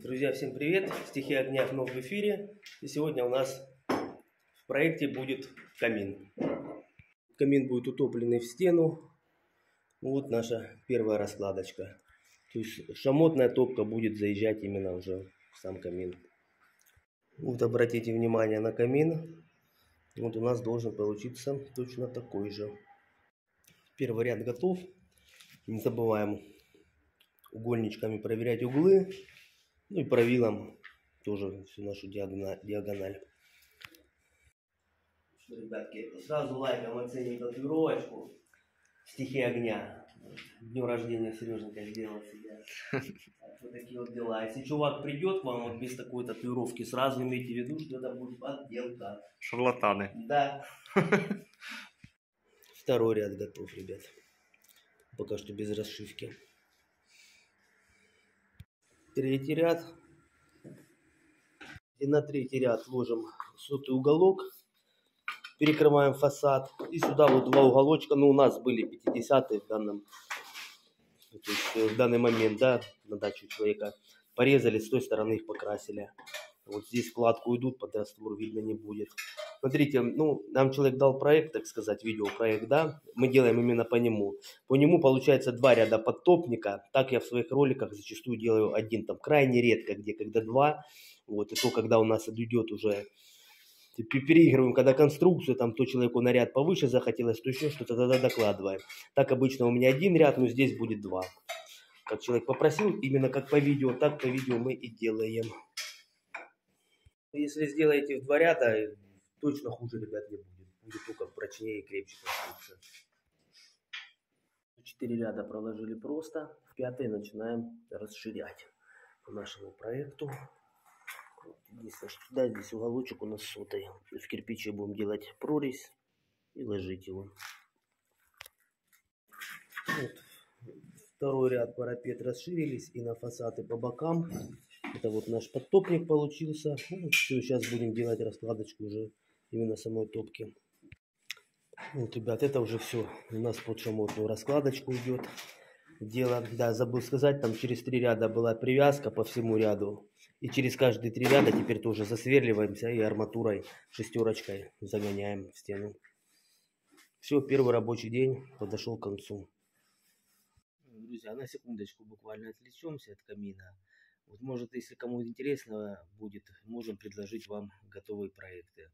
Друзья, всем привет! Стихия огня вновь в эфире. И сегодня у нас в проекте будет камин. Камин будет утопленный в стену. Вот наша первая раскладочка. То есть шамотная топка будет заезжать именно уже в сам камин. Вот обратите внимание на камин. Вот у нас должен получиться точно такой же. Первый ряд готов. Не забываем угольничками проверять углы. Ну и правилом тоже всю нашу диагональ. Что, ребятки, сразу лайком оценим татуировочку «Стихия огня». Днем рождения Сереженька сделал себе. Вот такие вот дела. Если чувак придет к вам вот без такой татуировки, сразу имейте в виду, что это будет подделка. Шарлатаны. Да. Второй ряд готов, ребят. Пока что без расшивки. Третий ряд. И на третий ряд ложим сотый уголок. Перекрываем фасад. И сюда вот два уголочка. Ну, у нас были 50-е в данный момент, да, на дачу человека. Порезали, с той стороны их покрасили. Вот здесь вкладку идут, под раствор видно не будет. Смотрите, ну, нам человек дал проект, так сказать, видеопроект, да. Мы делаем именно по нему. По нему получается два ряда подтопника. Так я в своих роликах зачастую делаю один. Там крайне редко, когда два. Вот, и то, когда у нас идет уже... Переигрываем, когда конструкцию, там то человеку на ряд повыше захотелось, то еще что-то, тогда докладываем. Так обычно у меня один ряд, но здесь будет два. Как человек попросил, именно как по видео, так по видео мы и делаем. Если сделаете в два ряда, точно хуже, ребят, не будет. Будет только прочнее и крепче конструкция. 4 ряда проложили просто, в 5-й начинаем расширять по нашему проекту. Единственное, что да, здесь уголочек у нас сотый. В кирпиче будем делать прорезь и ложить его. Вот. Второй ряд парапет расширились и на фасад, и по бокам. Это вот наш подтопник получился. Ну, все, сейчас будем делать раскладочку уже именно самой топки. Вот, ребят, это уже все. У нас под шамотную раскладочку идет дело. Да, забыл сказать, там через 3 ряда была привязка по всему ряду. И через каждые 3 ряда теперь тоже засверливаемся и арматурой, шестерочкой загоняем в стену. Все, первый рабочий день подошел к концу. Друзья, на секундочку буквально отвлечемся от камина. Вот, может, если кому интересно будет, можем предложить вам готовые проекты.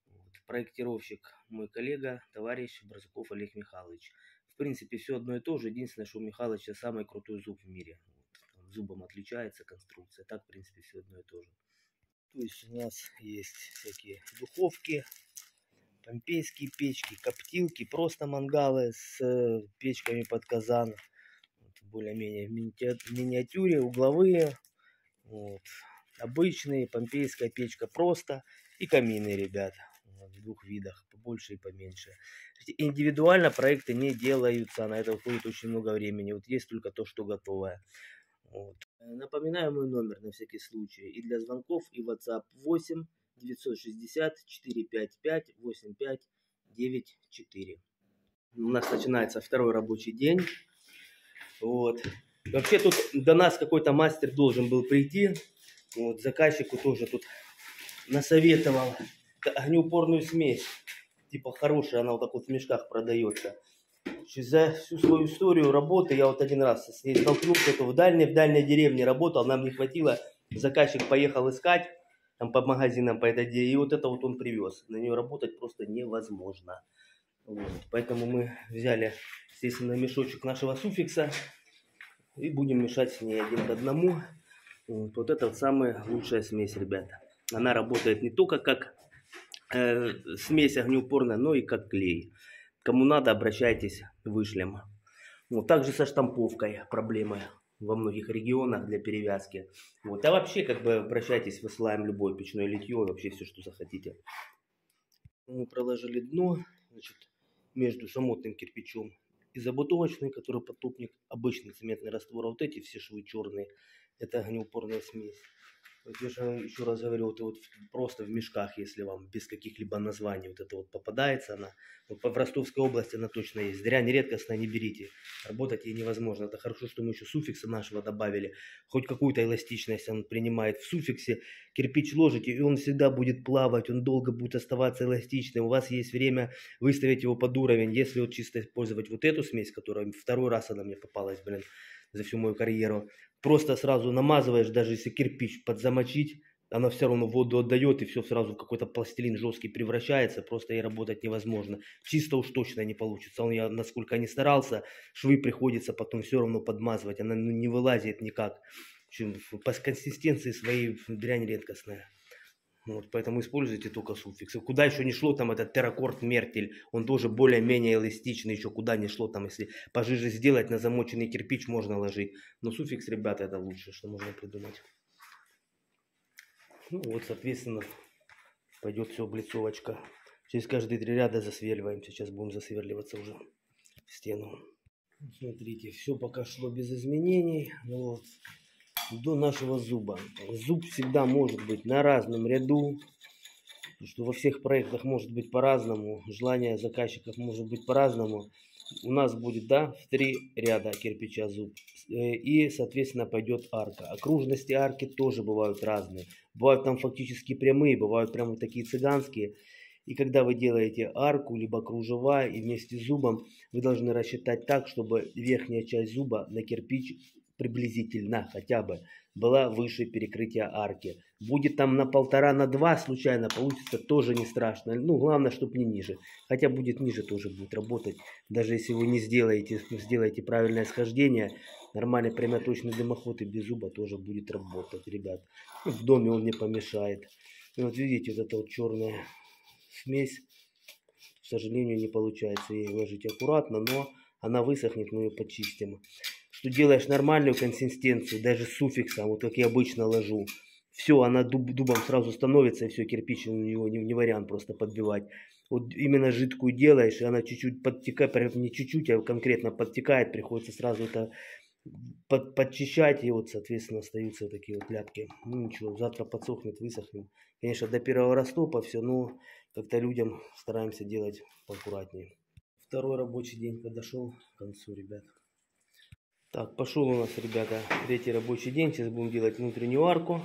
Вот. Проектировщик мой коллега, товарищ Барсуков Олег Михайлович. В принципе, все одно и то же. Единственное, что у Михайловича самый крутой зуб в мире. Вот. Зубом отличается конструкция. Так, в принципе, все одно и то же. То есть у нас есть всякие духовки, помпейские печки, коптилки, просто мангалы с печками под казан. Более-менее в миниатюре, угловые. Вот. Обычные, помпейская печка просто. И камины, ребята. В двух видах, побольше и поменьше. Индивидуально проекты не делаются, на это уходит очень много времени. Вот есть только то, что готовое. Вот. Напоминаю мой номер на всякий случай. И для звонков, и WhatsApp 8 960 455 8594. У нас начинается второй рабочий день. Вот. Вообще тут до нас какой-то мастер должен был прийти. Вот. Заказчику тоже тут насоветовал огнеупорную смесь. Типа хорошая, она вот так вот в мешках продается. За всю свою историю работы я вот один раз с ней столкнулся, то в дальней деревне работал, нам не хватило, заказчик поехал искать там по магазинам, по этой деревне, и вот это вот он привез. На нее работать просто невозможно. Вот. Поэтому мы взяли, естественно, мешочек нашего суффикса и будем мешать с ней 1 к 1. Вот это вот самая лучшая смесь, ребята. Она работает не только как смесь огнеупорная, но и как клей. Кому надо, обращайтесь, вышлем. Вот, также со штамповкой проблемы во многих регионах для перевязки. Вот, а вообще, как бы, обращайтесь, высылаем любое печное литье, вообще все, что захотите. Мы проложили дно, значит, между шамотным кирпичом и забутовочный, который подтопник, обычный цементный раствор. А вот эти все швы черные, это огнеупорная смесь. Вот я же еще раз говорю, вот просто в мешках, если вам без каких-либо названий вот это вот попадается, она вот в Ростовской области она точно есть. Дрянь редкостная, не берите. Работать ей невозможно. Это хорошо, что мы еще суффикса нашего добавили. Хоть какую-то эластичность он принимает. В суффиксе кирпич ложите, и он всегда будет плавать, он долго будет оставаться эластичным. У вас есть время выставить его под уровень. Если вот чисто использовать вот эту смесь, которая второй раз она мне попалась, блин, за всю мою карьеру, просто сразу намазываешь, даже если кирпич подзамочить, она все равно воду отдает, и все сразу в какой-то пластилин жесткий превращается, просто ей работать невозможно. Чисто уж точно не получится. Я насколько не старался, швы приходится потом все равно подмазывать, она не вылазит никак. По консистенции своей дрянь редкостная. Вот, поэтому используйте только суффиксы. Куда еще не шло там этот терракорд мертель, он тоже более-менее эластичный, еще куда не шло там, если пожиже сделать, на замоченный кирпич можно ложить. Но суффикс, ребята, это лучше, что можно придумать. Ну вот, соответственно, пойдет все облицовочка. Через каждые 3 ряда засверливаем. Сейчас будем засверливаться уже в стену. Смотрите, все пока шло без изменений. Вот. До нашего зуба. Зуб всегда может быть на разном ряду, что во всех проектах может быть по-разному, желание заказчиков может быть по-разному. У нас будет, да, в 3 ряда кирпича зуб, и, соответственно, пойдет арка. Окружности арки тоже бывают разные. Бывают там фактически прямые, бывают прямо такие цыганские. И когда вы делаете арку, либо кружева, и вместе с зубом, вы должны рассчитать так, чтобы верхняя часть зуба на кирпич приблизительно хотя бы была выше перекрытия арки. Будет там на 1,5, на 2 случайно получится, тоже не страшно. Ну, главное, чтобы не ниже. Хотя будет ниже, тоже будет работать. Даже если вы не сделаете правильное схождение, нормальный прямоточный дымоход и без зуба тоже будет работать, ребят. Ну, в доме он не помешает. И вот видите, вот эта вот черная смесь, к сожалению, не получается ей ложить аккуратно, но она высохнет, мы ее почистим. Что делаешь нормальную консистенцию, даже с суффиксом, вот как я обычно ложу, все, она дубом сразу становится, и все, кирпич у него не вариант просто подбивать. Вот именно жидкую делаешь, и она чуть-чуть подтекает, не чуть-чуть, а конкретно подтекает, приходится сразу это подчищать, и вот, соответственно, остаются вот такие вот ляпки. Ну ничего, завтра подсохнет, высохнет. Конечно, до первого растопа все, но как-то людям стараемся делать поаккуратнее. Второй рабочий день подошел к концу, ребят. Так, пошел у нас, ребята, 3-й рабочий день. Сейчас будем делать внутреннюю арку.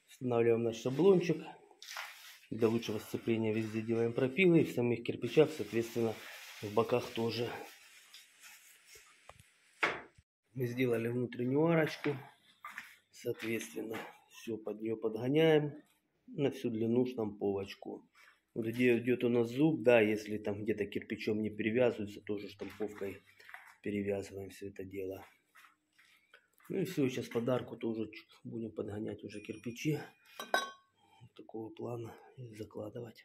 Устанавливаем наш шаблончик. Для лучшего сцепления везде делаем пропилы. И в самих кирпичах, соответственно, в боках тоже. Мы сделали внутреннюю арочку. Соответственно, все под нее подгоняем. На всю длину штамповочку. Вот где идет у нас зуб, да, если там где-то кирпичом не перевязывается, тоже штамповкой перевязываем все это дело. Ну и все, сейчас под арку тоже будем подгонять уже кирпичи такого плана и закладывать.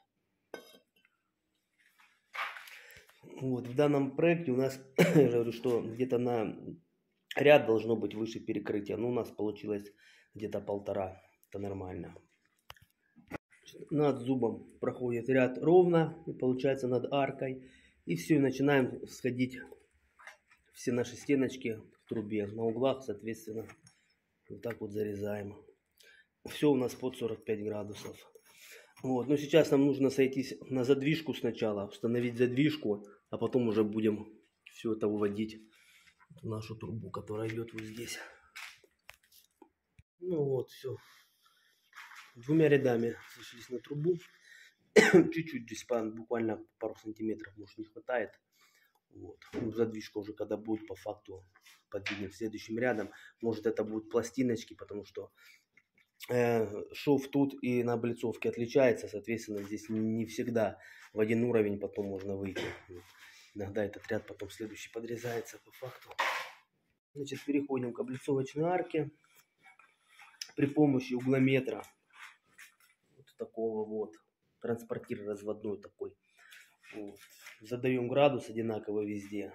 Вот в данном проекте у нас, я говорю, что где-то на ряд должно быть выше перекрытия. Но у нас получилось где-то 1,5. Это нормально. Над зубом проходит ряд ровно, и получается над аркой. И все, и начинаем сходить все наши стеночки в трубе. На углах, соответственно, вот так вот зарезаем. Все у нас под 45 градусов. Вот. Но сейчас нам нужно сойтись на задвижку сначала, установить задвижку, а потом уже будем все это выводить в нашу трубу, которая идет вот здесь. Ну вот, все. 2 рядами сошлись на трубу. Чуть-чуть здесь, буквально пару сантиметров, может, не хватает. Вот. Ну, задвижка уже когда будет по факту подвинем следующим рядом. Может, это будут пластиночки, потому что шов тут и на облицовке отличается. Соответственно, здесь не всегда в один уровень потом можно выйти. Вот. Иногда этот ряд потом следующий подрезается по факту. Значит, переходим к облицовочной арке. При помощи углометра. Вот такого вот. Транспортир разводной такой. Вот. Задаем градус одинаково везде.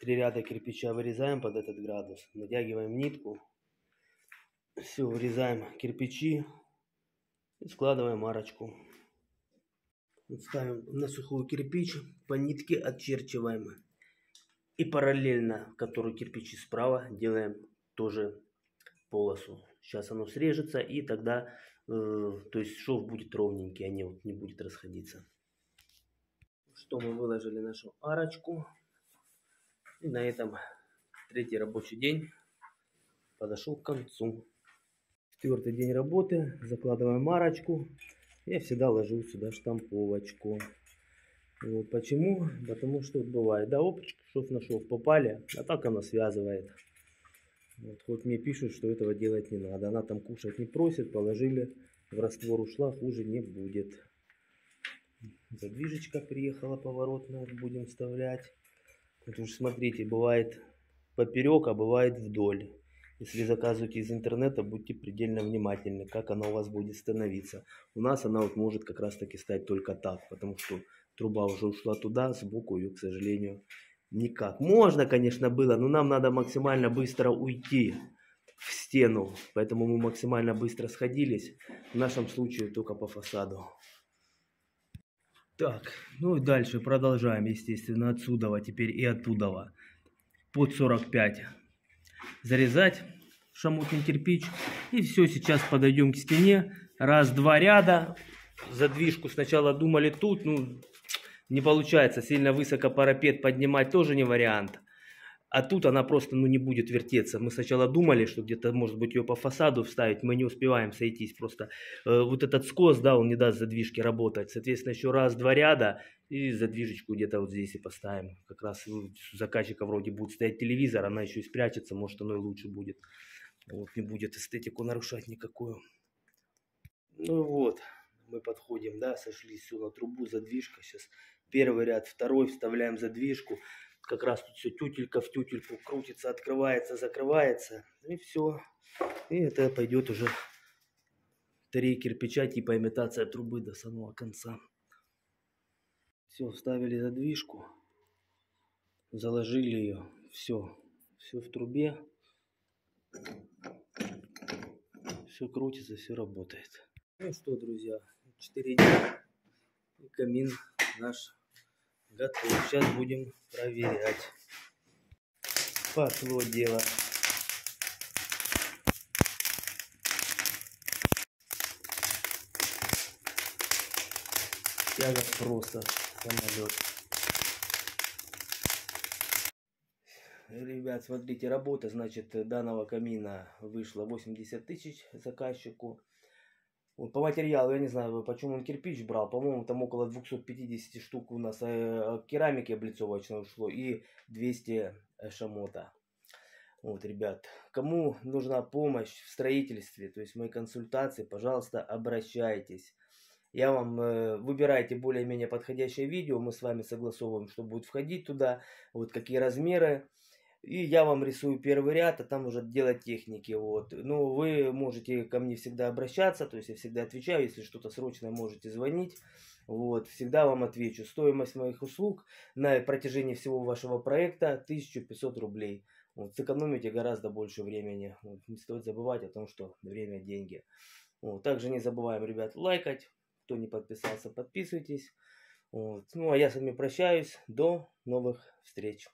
3 ряда кирпича вырезаем под этот градус. Натягиваем нитку. Все, вырезаем кирпичи. И складываем арочку. Ставим на сухую кирпич. По нитке отчерчиваем. И параллельно, которую кирпичи справа, делаем тоже полосу. Сейчас оно срежется, и тогда, то есть шов будет ровненький, а не будет расходиться. Что мы выложили нашу арочку. И на этом третий рабочий день подошел к концу. Четвертый день работы. Закладываем арочку. Я всегда ложу сюда штамповочку. Вот почему? Потому что бывает, да, опачка, шов на шов попали, а так она связывает. Вот, хоть мне пишут, что этого делать не надо. Она там кушать не просит, положили, в раствор ушла, хуже не будет. Задвижечка приехала поворотная, будем вставлять. Вот уж смотрите, бывает поперек, а бывает вдоль. Если заказываете из интернета, будьте предельно внимательны, как она у вас будет становиться. У нас она вот может как раз таки стать только так, потому что труба уже ушла туда, сбоку ее, к сожалению, никак. Можно, конечно, было, но нам надо максимально быстро уйти в стену, поэтому мы максимально быстро сходились. В нашем случае только по фасаду. Так, ну и дальше продолжаем, естественно, отсюда теперь и оттуда под 45 зарезать шамотный кирпич. И все, сейчас подойдем к стене. Раз-два ряда. Задвижку сначала думали тут, ну не получается. Сильно высоко парапет поднимать тоже не вариант. А тут она просто не будет вертеться. Мы сначала думали, что где-то может быть ее по фасаду вставить. Мы не успеваем сойтись. Просто вот этот скос, да, он не даст задвижке работать. Соответственно, еще раз-два ряда. И задвижечку где-то вот здесь и поставим. Как раз у заказчика вроде будет стоять телевизор. Она еще и спрячется. Может, оно и лучше будет. Вот, не будет эстетику нарушать никакую. Ну вот. Мы подходим, да, сошлись все на трубу. Задвижка. Сейчас первый ряд, второй. Вставляем задвижку. Как раз тут все тютелька в тютельку крутится, открывается, закрывается. И все. И это пойдет уже 3 кирпича, типа имитация трубы до самого конца. Все, вставили задвижку. Заложили ее. Все. Все в трубе. Все крутится, все работает. Ну что, друзья, 4 дня. И камин наш готов. Сейчас будем проверять. Пошло дело. Тяга просто самолет. Ребят, смотрите, работа, значит, данного камина вышла 80 тысяч заказчику. Вот по материалу, я не знаю, почему он кирпич брал, по-моему, там около 250 штук у нас керамики облицовочной ушло и 200 шамота. Вот, ребят, кому нужна помощь в строительстве, то есть мои консультации, пожалуйста, обращайтесь. Я вам выбирайте более-менее подходящее видео, мы с вами согласовываем, что будет входить туда, вот какие размеры. И я вам рисую первый ряд, а там уже дело техники. Вот. Ну, вы можете ко мне всегда обращаться, то есть я всегда отвечаю, если что-то срочное, можете звонить. Вот, всегда вам отвечу. Стоимость моих услуг на протяжении всего вашего проекта 1500 рублей. Вот, сэкономите гораздо больше времени. Вот, не стоит забывать о том, что время – деньги. Вот, также не забываем, ребят, лайкать. Кто не подписался, подписывайтесь. Вот. Ну, а я с вами прощаюсь. До новых встреч.